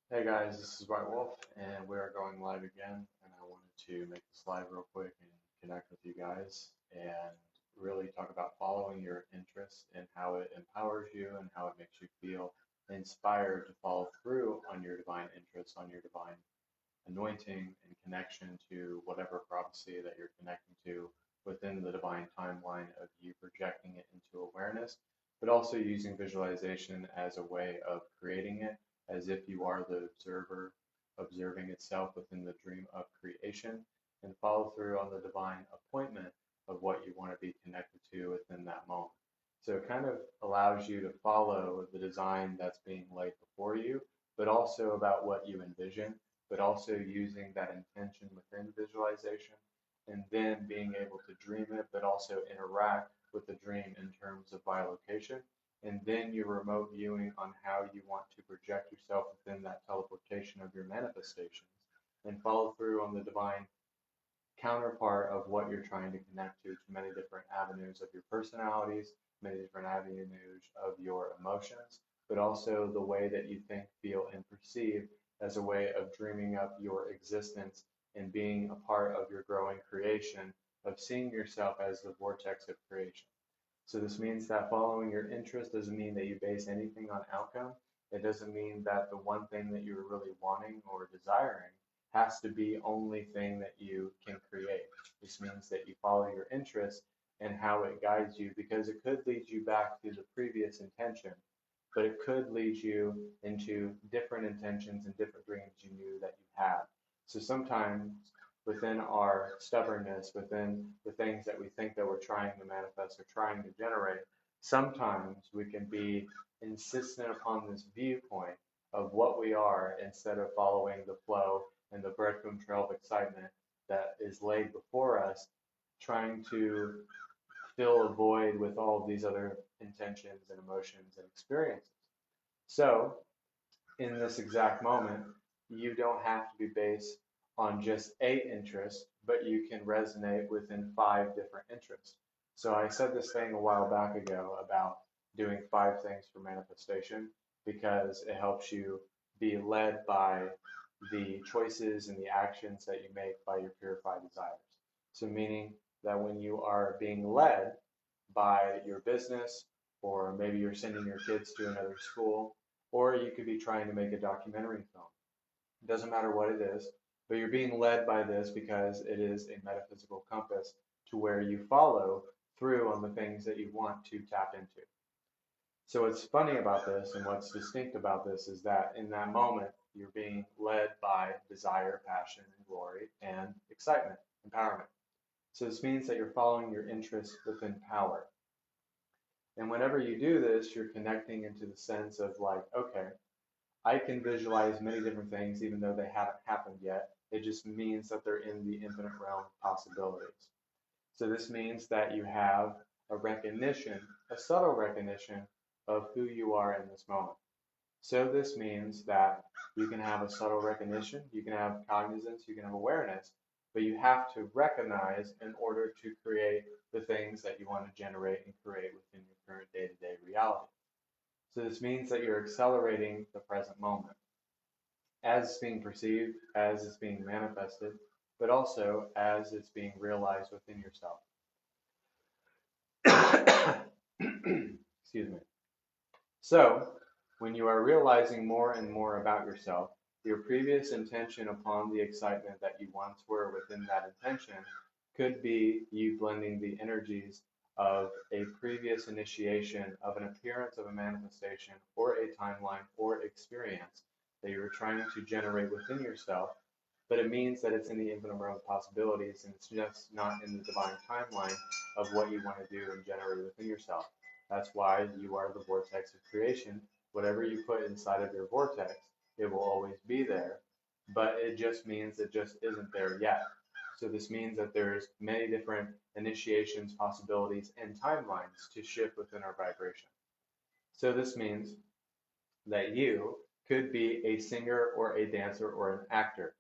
Hey guys, this is White Wolf, and we are going live again. And I wanted to make this live real quick and connect with you guys and really talk about following your interests and how it empowers you and how it makes you feel inspired to follow through on your divine interests, on your divine anointing and connection to whatever prophecy that you're connecting to within the divine timeline of you projecting it into awareness, but also using visualization as a way of creating it as if you are the observer observing itself within the dream of creation and follow through on the divine appointment of what you want to be connected to within that moment. So it kind of allows you to follow the design that's being laid before you, but also about what you envision, but also using that intention within visualization and then being able to dream it, but also interact with the dream in terms of bilocation. And then your remote viewing on how you want to project yourself within that teleportation of your manifestations and follow through on the divine counterpart of what you're trying to connect to many different avenues of your personalities, many different avenues of your emotions, but also the way that you think, feel, and perceive as a way of dreaming up your existence and being a part of your growing creation, of seeing yourself as the vortex of creation. So this means that following your interest doesn't mean that you base anything on outcome. It doesn't mean that the one thing that you're really wanting or desiring has to be only thing that you can create. This means that you follow your interest and how it guides you because it could lead you back to the previous intention, but it could lead you into different intentions and different dreams you knew that you had. So sometimes within our stubbornness, within the things that we think that we're trying to manifest or trying to generate, sometimes we can be insistent upon this viewpoint of what we are instead of following the flow and the breadcrumb trail of excitement that is laid before us, trying to fill a void with all of these other intentions and emotions and experiences. So, in this exact moment, you don't have to be based on just a interest, but you can resonate within five different interests. So I said this thing a while back ago about doing five things for manifestation because it helps you be led by the choices and the actions that you make by your purified desires. So meaning that when you are being led by your business, or maybe you're sending your kids to another school, or you could be trying to make a documentary film. It doesn't matter what it is, but you're being led by this because it is a metaphysical compass to where you follow through on the things that you want to tap into. So what's funny about this and what's distinct about this is that in that moment, you're being led by desire, passion, and glory, and excitement, empowerment. So this means that you're following your interests within power. And whenever you do this, you're connecting into the sense of like, okay, I can visualize many different things even though they haven't happened yet. It just means that they're in the infinite realm of possibilities. So this means that you have a recognition, a subtle recognition of who you are in this moment. So this means that you can have a subtle recognition, you can have cognizance, you can have awareness, but you have to recognize in order to create the things that you want to generate and create within your current day-to-day reality. So this means that you're accelerating the present moment as it's being perceived, as it's being manifested, but also as it's being realized within yourself. Excuse me. So, when you are realizing more and more about yourself, your previous intention upon the excitement that you once were within that intention could be you blending the energies of a previous initiation of an appearance of a manifestation or a timeline or experience that you're trying to generate within yourself, but it means that it's in the infinite realm of possibilities and it's just not in the divine timeline of what you want to do and generate within yourself. That's why you are the vortex of creation. Whatever you put inside of your vortex, it will always be there, but it just means it just isn't there yet. So this means that there's many different initiations, possibilities, and timelines to shift within our vibration. So this means that you could be a singer or a dancer or an actor,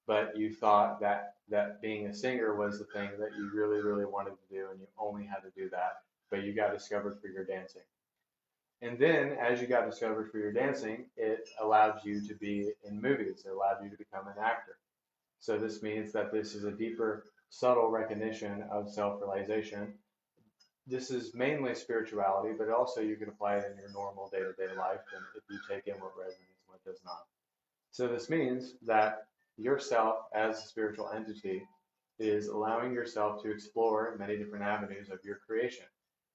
but you thought that being a singer was the thing that you really, really wanted to do, and you only had to do that, but you got discovered for your dancing. And then as you got discovered for your dancing, it allowed you to be in movies. It allowed you to become an actor. So this means that this is a deeper, subtle recognition of self-realization. This is mainly spirituality, but also you can apply it in your normal day-to-day life, and if you take in what resonates and what does not. So this means that yourself as a spiritual entity is allowing yourself to explore many different avenues of your creation.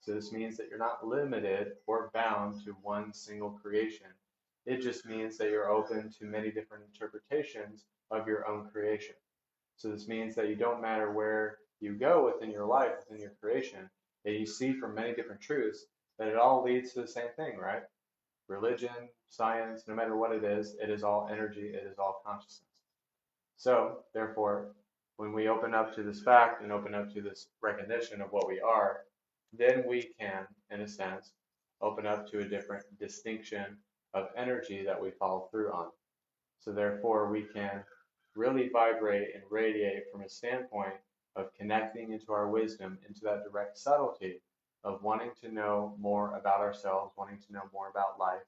So this means that you're not limited or bound to one single creation. It just means that you're open to many different interpretations of your own creation. So this means that you don't matter where you go within your life, within your creation, that you see from many different truths, that it all leads to the same thing, right? Religion, science, no matter what it is all energy, it is all consciousness. So, therefore, when we open up to this fact and open up to this recognition of what we are, then we can, in a sense, open up to a different distinction of energy that we follow through on. So, therefore, we can really vibrate and radiate from a standpoint of connecting into our wisdom, into that direct subtlety of wanting to know more about ourselves, wanting to know more about life,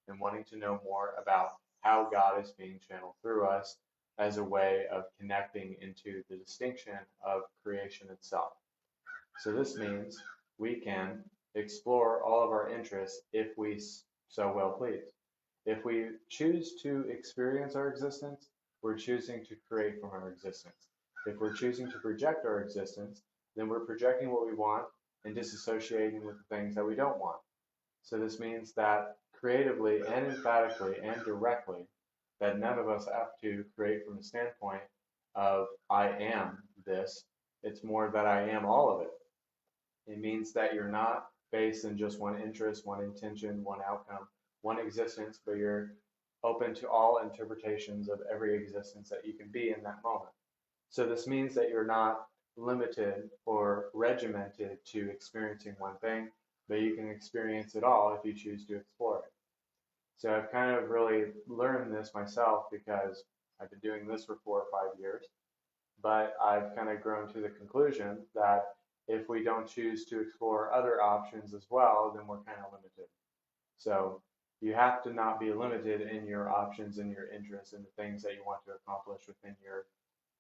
and wanting to know more about how God is being channeled through us as a way of connecting into the distinction of creation itself. So this means we can explore all of our interests if we so well please. If we choose to experience our existence, we're choosing to create from our existence. If we're choosing to project our existence, then we're projecting what we want and disassociating with the things that we don't want. So this means that creatively and emphatically and directly, that none of us have to create from the standpoint of I am this. It's more that I am all of it. It means that you're not based in just one interest, one intention, one outcome, one existence, but you're open to all interpretations of every existence that you can be in that moment. So this means that you're not limited or regimented to experiencing one thing, but you can experience it all if you choose to explore it. So I've kind of really learned this myself because I've been doing this for 4 or 5 years, but I've kind of grown to the conclusion that if we don't choose to explore other options as well, then we're kind of limited. So you have to not be limited in your options and your interests and the things that you want to accomplish within your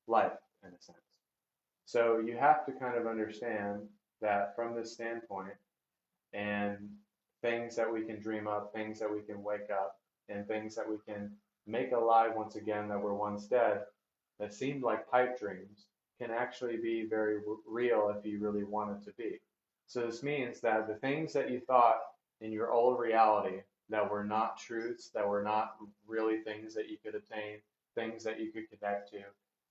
life, in a sense. So you have to kind of understand that from this standpoint, and things that we can dream up, things that we can wake up, and things that we can make alive once again that were once dead, that seemed like pipe dreams, can actually be very real if you really want it to be. So this means that the things that you thought in your old reality that were not truths, that were not really things that you could attain, things that you could connect to,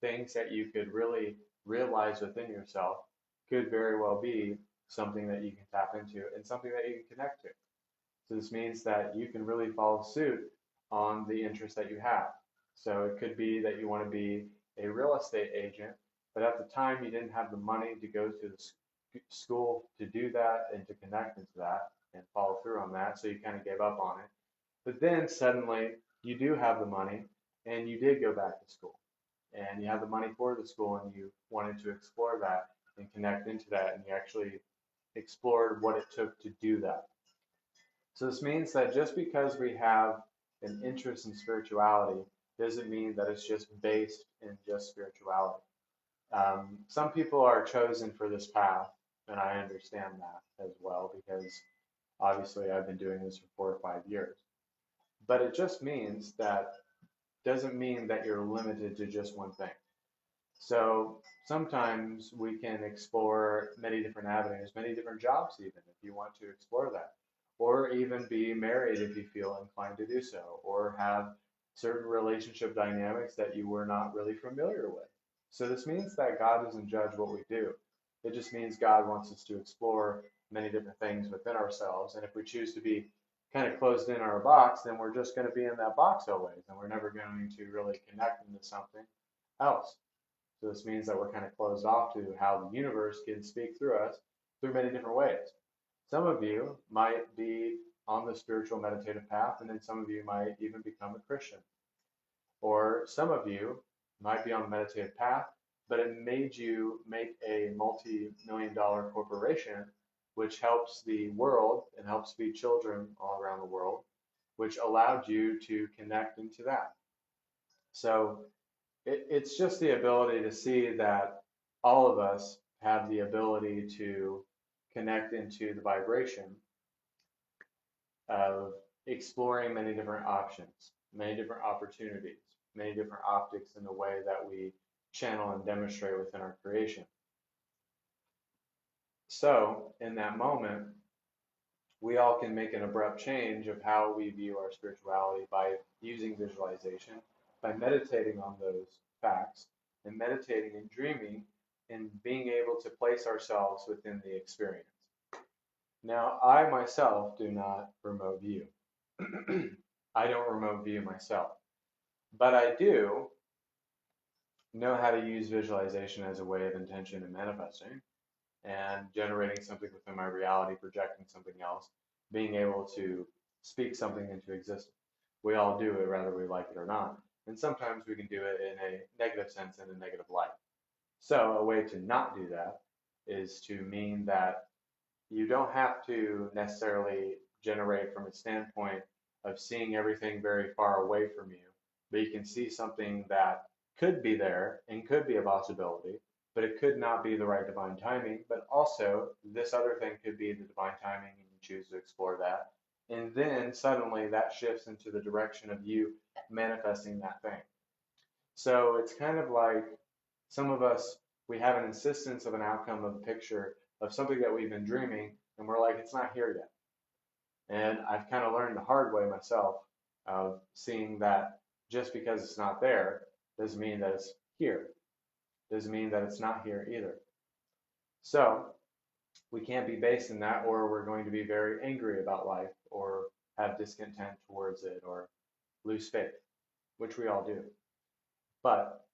things that you could really realize within yourself, could very well be something that you can tap into and something that you can connect to. So this means that you can really follow suit on the interest that you have. So it could be that you want to be a real estate agent, but at the time you didn't have the money to go to the school to do that and to connect into that and follow through on that. So you kind of gave up on it. But then suddenly you do have the money and you did go back to school and you have the money for the school and you wanted to explore that and connect into that and you actually explored what it took to do that. So this means that just because we have an interest in spirituality doesn't mean that it's just based in just spirituality. Some people are chosen for this path, and I understand that as well because obviously I've been doing this for 4 or 5 years. But it just means that doesn't mean that you're limited to just one thing. So sometimes we can explore many different avenues, many different jobs even, if you want to explore that. Or even be married if you feel inclined to do so, or have certain relationship dynamics that you were not really familiar with. So this means that God doesn't judge what we do. It just means God wants us to explore many different things within ourselves. And if we choose to be kind of closed in our box, then we're just going to be in that box always, and we're never going to really connect into something else. So this means that we're kind of closed off to how the universe can speak through us through many different ways. Some of you might be on the spiritual meditative path, and then some of you might even become a Christian. Or some of you might be on the meditative path, but it made you make a multi-million-dollar corporation which helps the world and helps feed children all around the world, which allowed you to connect into that. So it's just the ability to see that all of us have the ability to connect into the vibration of exploring many different options, many different opportunities, many different optics in the way that we channel and demonstrate within our creation. So, in that moment, we all can make an abrupt change of how we view our spirituality by using visualization, by meditating on those facts, and meditating and dreaming and being able to place ourselves within the experience. Now, I myself do not remote view. I don't remote view myself, but I do know how to use visualization as a way of intention and manifesting and generating something within my reality, projecting something else, being able to speak something into existence. We all do it, whether we like it or not. And sometimes we can do it in a negative sense, in a negative light. So, a way to not do that is to mean that you don't have to necessarily generate from a standpoint of seeing everything very far away from you, but you can see something that could be there and could be a possibility, but it could not be the right divine timing. But also, this other thing could be the divine timing, and you choose to explore that. And then suddenly that shifts into the direction of you manifesting that thing. So it's kind of like some of us, we have an insistence of an outcome of a picture of something that we've been dreaming, and we're like, it's not here yet. And I've kind of learned the hard way myself of seeing that just because it's not there doesn't mean that it's here. Doesn't mean that it's not here either. So we can't be based in that, or we're going to be very angry about life, or have discontent towards it, or lose faith, which we all do. But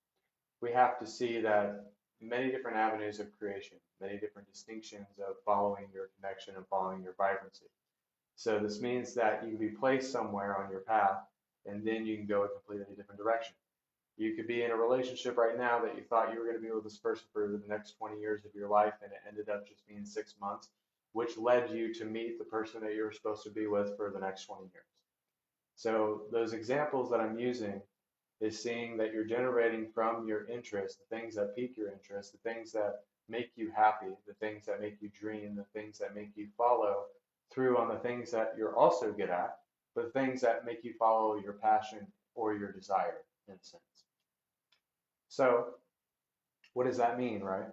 we have to see that many different avenues of creation, many different distinctions of following your connection and following your vibrancy. So this means that you can be placed somewhere on your path, and then you can go a completely different direction. You could be in a relationship right now that you thought you were going to be with this person for the next 20 years of your life, and it ended up just being 6 months, which led you to meet the person that you were supposed to be with for the next 20 years. So those examples that I'm using is seeing that you're generating from your interest, the things that pique your interest, the things that make you happy, the things that make you dream, the things that make you follow through on the things that you're also good at, but the things that make you follow your passion or your desire, in a sense. So, what does that mean, right?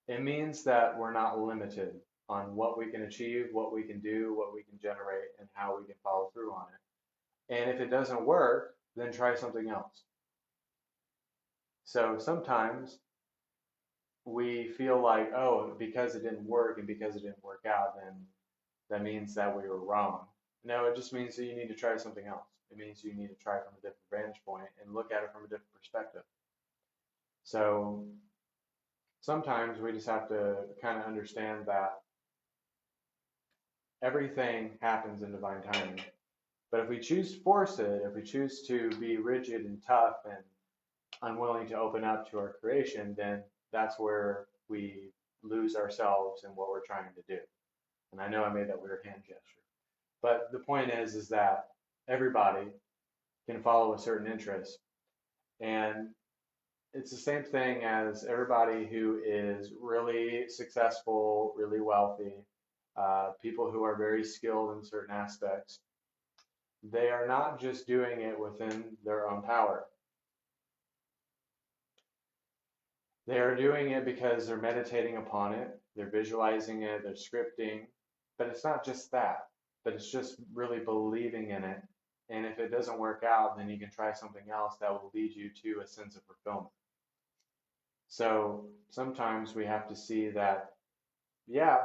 It means that we're not limited on what we can achieve, what we can do, what we can generate, and how we can follow through on it. And if it doesn't work, then try something else. So sometimes we feel like, oh, because it didn't work and because it didn't work out, then that means that we were wrong. No, it just means that you need to try something else. It means you need to try from a different vantage point and look at it from a different perspective. So sometimes we just have to kind of understand that everything happens in divine timing. But if we choose to force it, if we choose to be rigid and tough and unwilling to open up to our creation, then that's where we lose ourselves in what we're trying to do. And I know I made that weird hand gesture. But the point is that everybody can follow a certain interest. And it's the same thing as everybody who is really successful, really wealthy, people who are very skilled in certain aspects. They are not just doing it within their own power. They are doing it because they're meditating upon it, they're visualizing it, they're scripting, but it's not just that, but it's just really believing in it. And if it doesn't work out, then you can try something else that will lead you to a sense of fulfillment. So sometimes we have to see that, yeah,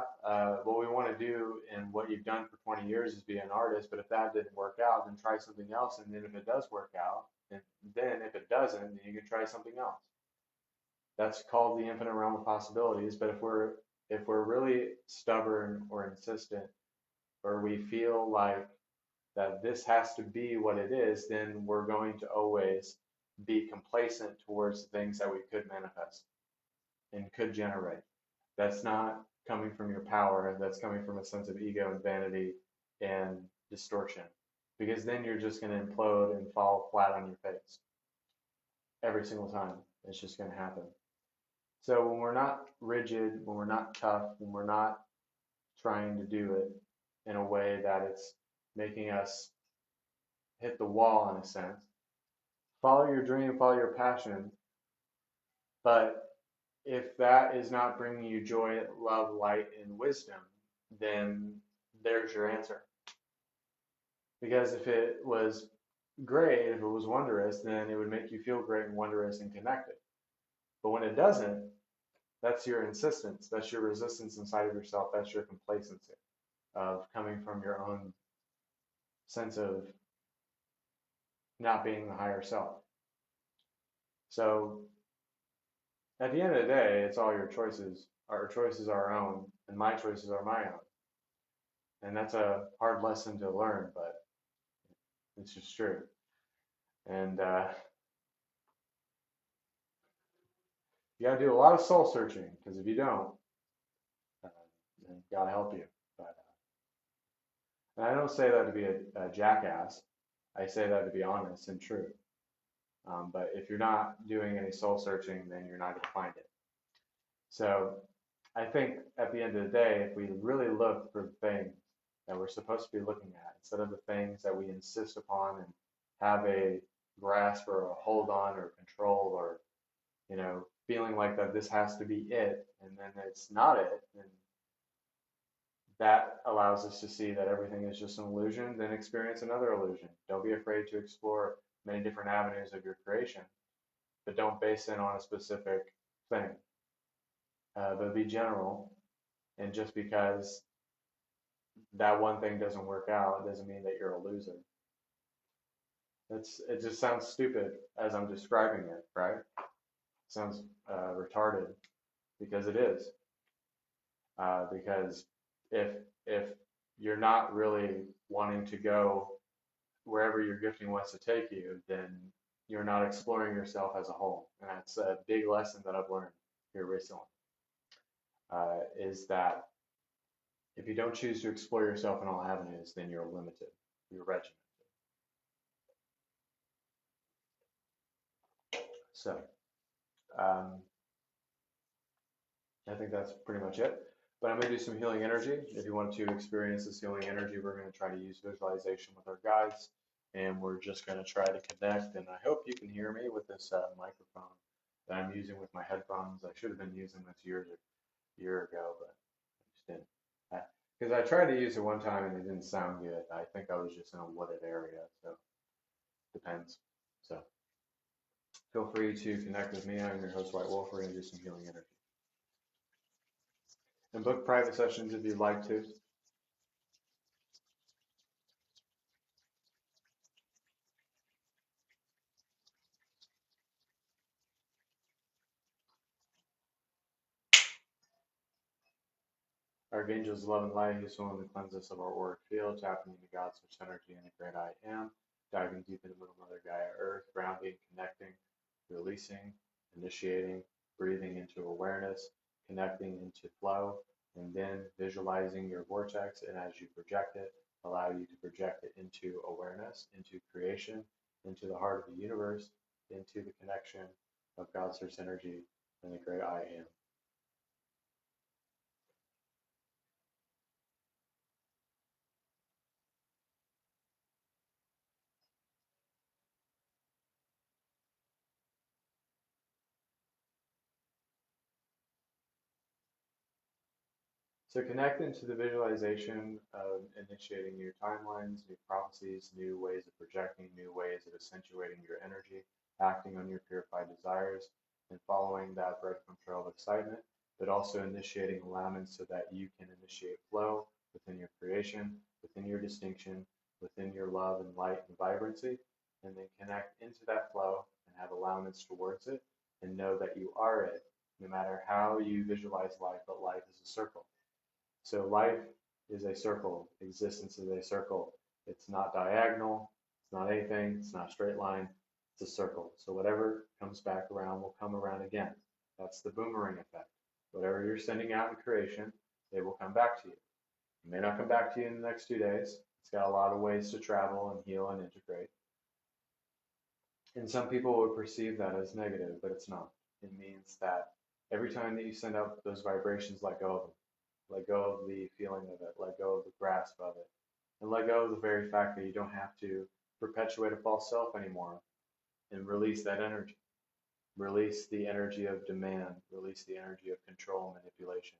what we want to do and what you've done for 20 years is be an artist, but if that didn't work out, then try something else. And then if it does work out, and then if it doesn't, then you can try something else. That's called the infinite realm of possibilities. But if we're really stubborn or insistent, or we feel like that this has to be what it is, then we're going to always be complacent towards the things that we could manifest and could generate. That's not coming from your power, that's coming from a sense of ego and vanity and distortion. Because then you're just going to implode and fall flat on your face every single time. It's just going to happen. So when we're not rigid, when we're not tough, when we're not trying to do it in a way that it's making us hit the wall in a sense, follow your dream, follow your passion. But if that is not bringing you joy, love, light, and wisdom, then there's your answer. Because if it was great, if it was wondrous, then it would make you feel great and wondrous and connected. But when it doesn't, that's your insistence, that's your resistance inside of yourself, that's your complacency of coming from your own sense of not being the higher self. So at the end of the day, it's all your choices. Our choices are our own, and my choices are my own. And that's a hard lesson to learn, but it's just true. And you got to do a lot of soul searching, because if you don't, then God help you. But and I don't say that to be a jackass. I say that to be honest and true. But if you're not doing any soul searching, then you're not going to find it. So I think at the end of the day, if we really look for the things that we're supposed to be looking at, instead of the things that we insist upon and have a grasp or a hold on or control, or feeling like that this has to be it, and then it's not it, and that allows us to see that everything is just an illusion, then experience another illusion. Don't be afraid to explore many different avenues of your creation, but don't base it on a specific thing. But be general, and just because that one thing doesn't work out doesn't mean that you're a loser. It just sounds stupid as I'm describing it, right? It sounds retarded, because it is. Because if you're not really wanting to go wherever your gifting wants to take you, then you're not exploring yourself as a whole. And that's a big lesson that I've learned here recently, is that if you don't choose to explore yourself in all avenues, then you're limited, you're regimented. So I think that's pretty much it. But I'm going to do some healing energy. If you want to experience this healing energy, we're going to try to use visualization with our guides. And we're just going to try to connect. And I hope you can hear me with this microphone that I'm using with my headphones. I should have been using this a year ago, but I just didn't. Because I tried to use it one time and it didn't sound good. I think I was just in a wooded area, so depends. So feel free to connect with me. I'm your host, White Wolf. We're going to do some healing energy. And book private sessions if you'd like to. Archangels, love and light, who's willing to cleanse us of our auric field, tapping into God's source energy and the great I am, diving deep into Mother Gaia Earth, grounding, connecting, releasing, initiating, breathing into awareness, connecting into flow, and then visualizing your vortex, and as you project it, allow you to project it into awareness, into creation, into the heart of the universe, into the connection of God's source energy and the great I am. So connect into the visualization of initiating new timelines, new prophecies, new ways of projecting, new ways of accentuating your energy, acting on your purified desires, and following that breadcrumb trail of excitement, but also initiating alignments so that you can initiate flow within your creation, within your distinction, within your love and light and vibrancy, and then connect into that flow and have alignments towards it, and know that you are it, no matter how you visualize life, but life is a circle. So life is a circle, existence is a circle. It's not diagonal, it's not anything, it's not a straight line, it's a circle. So whatever comes back around will come around again. That's the boomerang effect. Whatever you're sending out in creation, They will come back to you. It may not come back to you in the next 2 days. It's got a lot of ways to travel and heal and integrate. And some people would perceive that as negative, but it's not. It means that every time that you send out those vibrations, let go of them. Let go of the feeling of it. Let go of the grasp of it. And let go of the very fact that you don't have to perpetuate a false self anymore, and release that energy. Release the energy of demand. Release the energy of control and manipulation.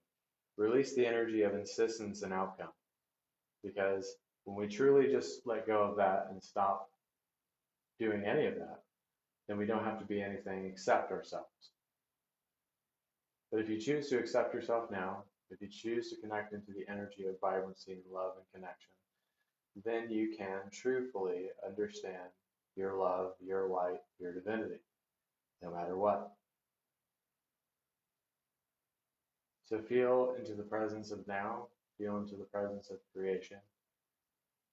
Release the energy of insistence and outcome. Because when we truly just let go of that and stop doing any of that, then we don't have to be anything except ourselves. But if you choose to accept yourself now, if you choose to connect into the energy of vibrancy and love and connection, then you can truthfully understand your love, your light, your divinity, no matter what. So feel into the presence of now, feel into the presence of creation,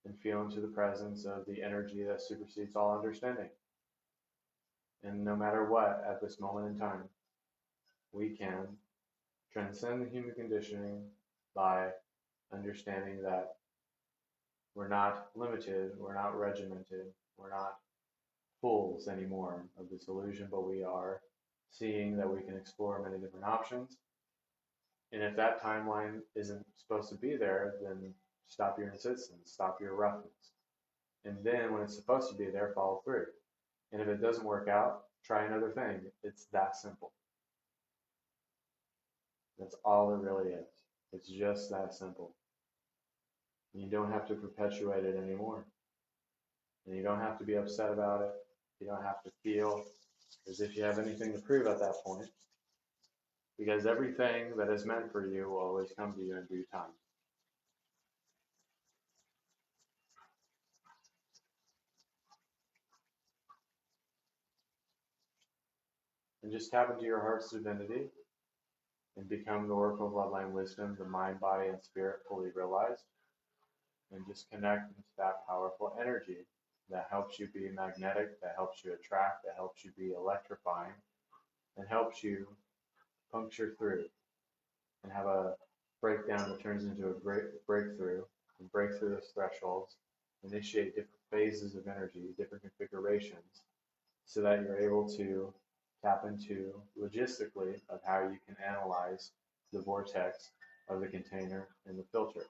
and feel into the presence of the energy that supersedes all understanding. And no matter what, at this moment in time, we can transcend the human conditioning by understanding that we're not limited, we're not regimented, we're not fools anymore of this illusion, but we are seeing that we can explore many different options. And if that timeline isn't supposed to be there, then stop your insistence, stop your roughness. And then when it's supposed to be there, follow through. And if it doesn't work out, try another thing. It's that simple. That's all it really is. It's just that simple. And you don't have to perpetuate it anymore. And you don't have to be upset about it. You don't have to feel as if you have anything to prove at that point. Because everything that is meant for you will always come to you in due time. And just tap into your heart's divinity and become the oracle of bloodline wisdom, the mind, body, and spirit fully realized. And just connect into that powerful energy that helps you be magnetic, that helps you attract, that helps you be electrifying, and helps you puncture through and have a breakdown that turns into a great breakthrough, and break through those thresholds, initiate different phases of energy, different configurations, so that you're able to tap into logistically of how you can analyze the vortex of the container and the filter,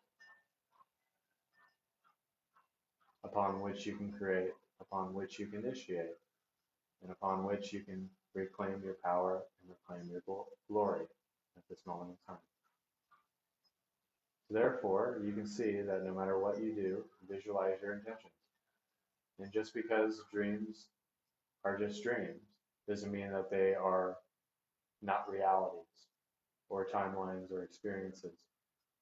upon which you can create, upon which you can initiate, and upon which you can reclaim your power and reclaim your glory at this moment in time. Therefore, you can see that no matter what you do, visualize your intentions. And just because dreams are just dreams doesn't mean that they are not realities or timelines or experiences.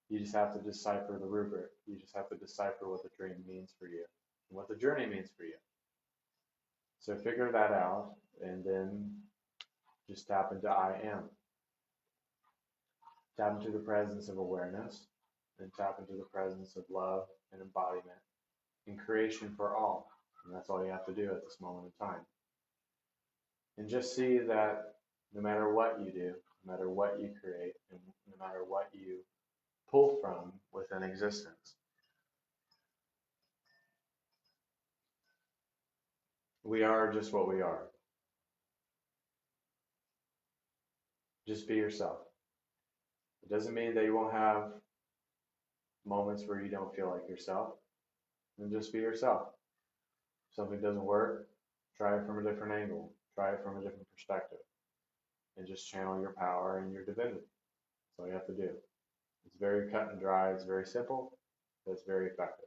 You just have to decipher the rubric. You just have to decipher what the dream means for you and what the journey means for you. So figure that out and then just tap into I am. Tap into the presence of awareness and tap into the presence of love and embodiment and creation for all. And that's all you have to do at this moment in time. And just see that no matter what you do, no matter what you create, and no matter what you pull from within existence, we are just what we are. Just be yourself. It doesn't mean that you won't have moments where you don't feel like yourself. Then just be yourself. If something doesn't work, try it from a different angle. Try it from a different perspective. And just channel your power and your divinity. That's all you have to do. It's very cut and dry. It's very simple, but it's very effective.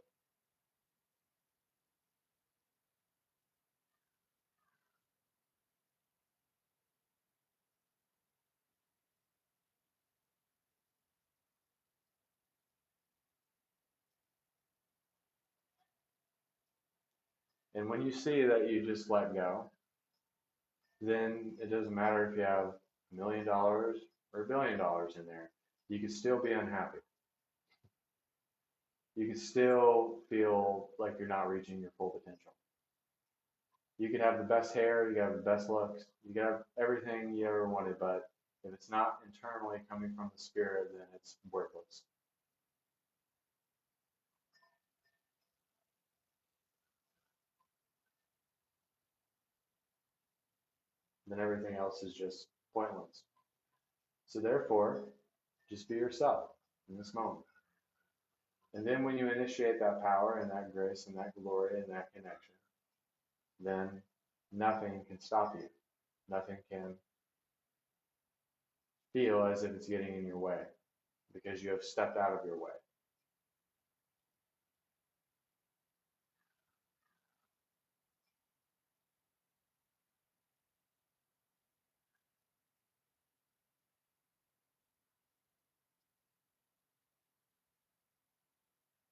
And when you see that you just let go, then it doesn't matter if you have $1 million or $1 billion in there. You can still be unhappy. You can still feel like you're not reaching your full potential. You could have the best hair, you could have the best looks, you could have everything you ever wanted, but If it's not internally coming from the spirit, then it's worthless. Then everything else is just pointless. So therefore, just be yourself in this moment. And then when you initiate that power and that grace and that glory and that connection, then nothing can stop you. Nothing can feel as if it's getting in your way because you have stepped out of your way.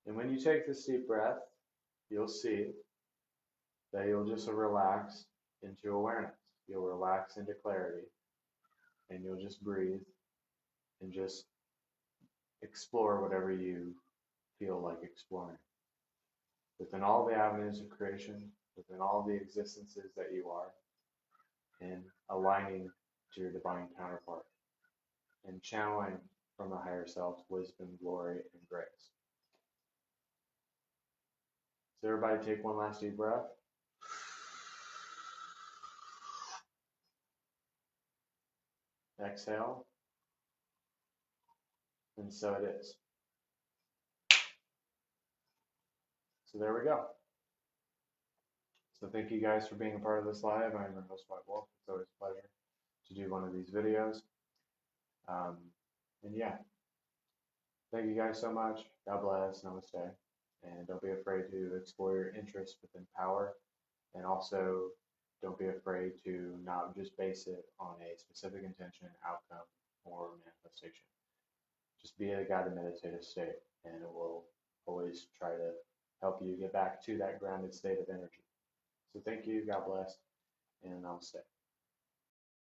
And when you take this deep breath, you'll see that you'll just relax into awareness. You'll relax into clarity and you'll just breathe and just explore whatever you feel like exploring. Within all the avenues of creation, within all the existences that you are, and aligning to your divine counterpart and channeling from the higher self wisdom, glory, and grace. So everybody take one last deep breath. Exhale. And so it is. So there we go. So thank you guys for being a part of this live. I'm your host, White Wolf. It's always a pleasure to do one of these videos. And yeah, thank you guys so much. God bless. Namaste. And don't be afraid to explore your interests within power. And also, don't be afraid to not just base it on a specific intention, outcome, or manifestation. Just be in a guided meditative state, and it will always try to help you get back to that grounded state of energy. So thank you, God bless, and namaste.